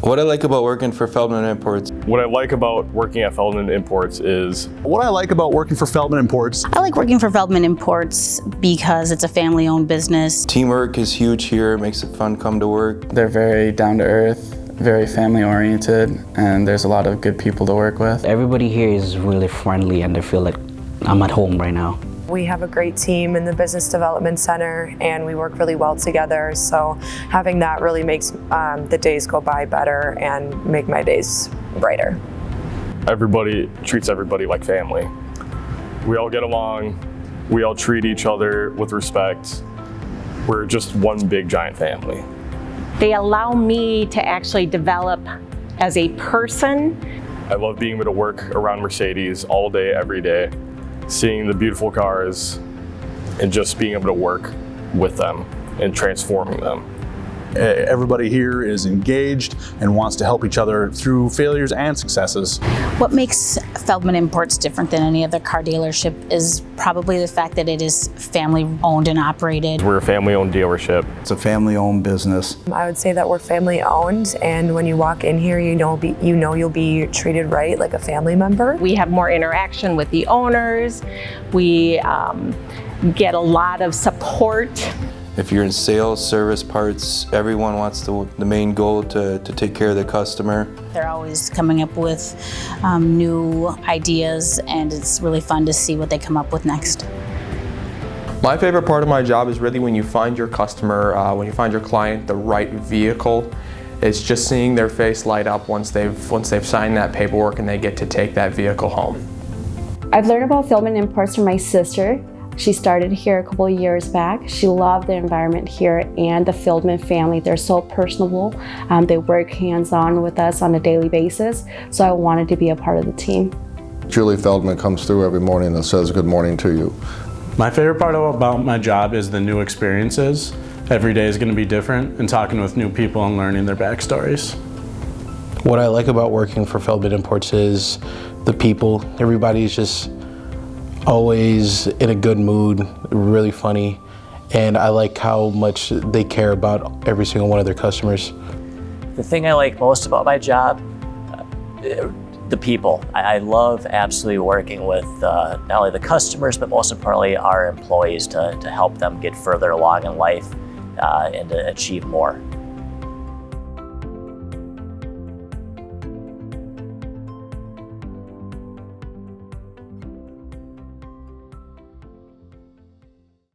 What I like about working for Feldmann Imports. What I like about working at Feldmann Imports is... What I like about working for Feldmann Imports. I like working for Feldmann Imports because it's a family-owned business. Teamwork is huge here. It makes it fun to come to work. They're very down-to-earth, very family-oriented, and there's a lot of good people to work with. Everybody here is really friendly and I feel like I'm at home right now. We have a great team in the Business Development Center and we work really well together, so having that really makes the days go by better and make my days brighter. Everybody treats everybody like family. We all get along, we all treat each other with respect. We're just one big giant family. They allow me to actually develop as a person. I love being able to work around Mercedes all day, every day, seeing the beautiful cars and just being able to work with them and transforming them. Everybody here is engaged and wants to help each other through failures and successes. What makes Feldmann Imports different than any other car dealership is probably the fact that it is family-owned and operated. We're a family-owned dealership. It's a family-owned business. I would say that we're family-owned, and when you walk in here, you know you'll be treated right like a family member. We have more interaction with the owners. We get a lot of support. If you're in sales, service, parts, everyone wants the main goal to take care of the customer. They're always coming up with new ideas, and it's really fun to see what they come up with next. My favorite part of my job is really when you find your customer, when you find your client the right vehicle. It's just seeing their face light up once they've signed that paperwork and they get to take that vehicle home. I've learned about Feldmann Imports from my sister. She started here a couple of years back. She loved the environment here and the Feldmann family. They're so personable. They work hands-on with us on a daily basis, so I wanted to be a part of the team. Julie Feldman comes through every morning and says good morning to you. My favorite part about my job is the new experiences. Every day is going to be different, and talking with new people and learning their backstories. What I like about working for Feldmann Imports is the people. Everybody's just always in a good mood, really funny, and I like how much they care about every single one of their customers. The thing I like most about my job, the people. I love absolutely working with not only the customers, but most importantly our employees to help them get further along in life and to achieve more.